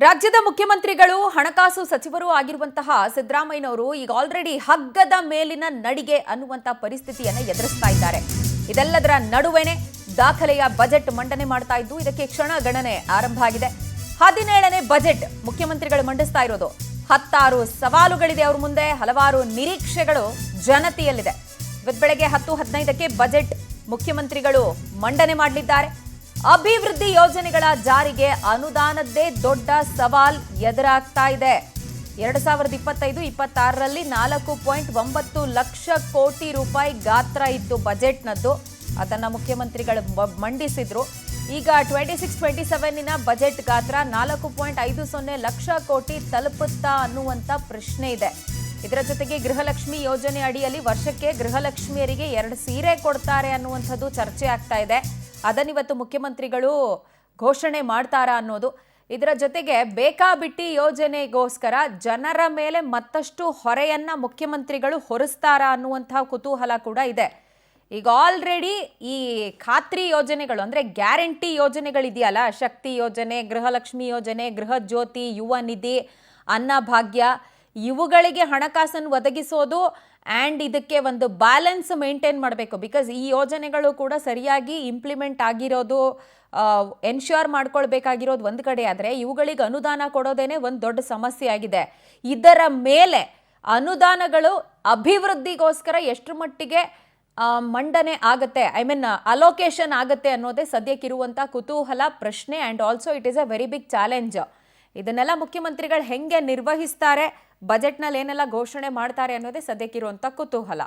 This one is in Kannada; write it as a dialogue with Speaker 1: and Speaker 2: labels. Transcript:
Speaker 1: ರಾಜ್ಯದ ಮುಖ್ಯಮಂತ್ರಿಗಳು ಹಣಕಾಸು ಸಚಿವರು ಆಗಿರುವಂತಹ ಸಿದ್ದರಾಮಯ್ಯನವರು ಈಗ ಆಲ್ರೆಡಿ ಹಗ್ಗದ ಮೇಲಿನ ನಡಿಗೆ ಅನ್ನುವಂತ ಪರಿಸ್ಥಿತಿಯನ್ನು ಎದುರಿಸ್ತಾ ಇದ್ದಾರೆ. ಇದೆಲ್ಲದರ ನಡುವೆನೇ ದಾಖಲೆಯ ಬಜೆಟ್ ಮಂಡನೆ ಮಾಡ್ತಾ ಇದ್ದು ಇದಕ್ಕೆ ಕ್ಷಣ ಗಣನೆ ಆರಂಭ ಆಗಿದೆ. 17ನೇ ಬಜೆಟ್ ಮುಖ್ಯಮಂತ್ರಿಗಳು ಮಂಡಿಸ್ತಾ ಇರೋದು. 16 ಸವಾಲುಗಳಿದೆ ಅವರ ಮುಂದೆ, ಹಲವಾರು ನಿರೀಕ್ಷೆಗಳು ಜನತೆಯಲ್ಲಿದೆ. ಇವತ್ತು ಬೆಳಗ್ಗೆ 10:15ಕ್ಕೆ ಬಜೆಟ್ ಮುಖ್ಯಮಂತ್ರಿಗಳು ಮಂಡನೆ ಮಾಡಲಿದ್ದಾರೆ. ಅಭಿವೃದ್ಧಿ ಯೋಜನೆಗಳ ಜಾರಿಗೆ ಅನುದಾನದ್ದೇ ದೊಡ್ಡ ಸವಾಲ್ ಎದುರಾಗ್ತಾ ಇದೆ. 2025-26ರಲ್ಲಿ 4.9 ಲಕ್ಷ ಕೋಟಿ ರೂಪಾಯಿ ಗಾತ್ರ ಇತ್ತು ಬಜೆಟ್ನದ್ದು. ಅದನ್ನ ಮುಖ್ಯಮಂತ್ರಿಗಳು ಮಂಡಿಸಿದ್ರು. ಈಗ 26-27ನ ಬಜೆಟ್ ಗಾತ್ರ 4.50 ಲಕ್ಷ ಕೋಟಿ ತಲುಪುತ್ತಾ ಅನ್ನುವಂತ ಪ್ರಶ್ನೆ ಇದೆ. ಇದರ ಜೊತೆಗೆ ಗೃಹಲಕ್ಷ್ಮಿ ಯೋಜನೆ ಅಡಿಯಲ್ಲಿ ವರ್ಷಕ್ಕೆ ಗೃಹಲಕ್ಷ್ಮಿಯರಿಗೆ 2 ಸೀರೆ ಕೊಡ್ತಾರೆ ಅನ್ನುವಂಥದ್ದು ಚರ್ಚೆ ಆಗ್ತಾ ಇದೆ. ಅದನ್ನಿವತ್ತು ಮುಖ್ಯಮಂತ್ರಿಗಳು ಘೋಷಣೆ ಮಾಡ್ತಾರಾ ಅನ್ನೋದು. ಇದರ ಜೊತೆಗೆ ಬೇಕಾಬಿಟ್ಟಿ ಯೋಜನೆಗೋಸ್ಕರ ಜನರ ಮೇಲೆ ಮತ್ತಷ್ಟು ಹೊರೆಯನ್ನ ಮುಖ್ಯಮಂತ್ರಿಗಳು ಹೊರಿಸ್ತಾರಾ ಅನ್ನುವಂತಹ ಕುತೂಹಲ ಕೂಡ ಇದೆ. ಈಗ ಆಲ್ರೆಡಿ ಈ ಖಾತ್ರಿ ಯೋಜನೆಗಳು ಅಂದ್ರೆ ಗ್ಯಾರಂಟಿ ಯೋಜನೆಗಳಿದೆಯಲ್ಲ, ಶಕ್ತಿ ಯೋಜನೆ, ಗೃಹಲಕ್ಷ್ಮಿ ಯೋಜನೆ, ಗೃಹ ಜ್ಯೋತಿ, ಯುವ ನಿಧಿ, ಅನ್ನಭಾಗ್ಯ, ಇವುಗಳಿಗೆ ಹಣಕಾಸನ್ನು ಒದಗಿಸೋದು ಆ್ಯಂಡ್ ಇದಕ್ಕೆ ಒಂದು ಬ್ಯಾಲೆನ್ಸ್ ಮೇಂಟೈನ್ ಮಾಡಬೇಕು. ಬಿಕಾಸ್ ಈ ಯೋಜನೆಗಳು ಕೂಡ ಸರಿಯಾಗಿ ಇಂಪ್ಲಿಮೆಂಟ್ ಆಗಿರೋದು, ಎನ್ಶ್ಯೂರ್ ಮಾಡ್ಕೊಳ್ಬೇಕಾಗಿರೋದು ಒಂದು ಕಡೆ ಆದರೆ ಇವುಗಳಿಗೆ ಅನುದಾನ ಕೊಡೋದೇನೆ ಒಂದು ದೊಡ್ಡ ಸಮಸ್ಯೆ ಆಗಿದೆ. ಇದರ ಮೇಲೆ ಅನುದಾನಗಳು ಅಭಿವೃದ್ಧಿಗೋಸ್ಕರ ಎಷ್ಟು ಮಟ್ಟಿಗೆ ಮಂಡನೆ ಆಗತ್ತೆ, ಅಲೋಕೇಶನ್ ಆಗತ್ತೆ ಅನ್ನೋದೇ ಸದ್ಯಕ್ಕಿರುವಂಥ ಕುತೂಹಲ, ಪ್ರಶ್ನೆ. And also it is a very big challenge. ಇದನ್ನೆಲ್ಲ ಮುಖ್ಯಮಂತ್ರಿಗಳು ಹೆಂಗೆ ನಿರ್ವಹಿಸ್ತಾರೆ, ಬಜೆಟ್ನಲ್ಲಿ ಏನೆಲ್ಲ ಘೋಷಣೆ ಮಾಡ್ತಾರೆ ಅನ್ನೋದೇ ಸದ್ಯಕ್ಕಿರುವಂಥ ಕುತೂಹಲ.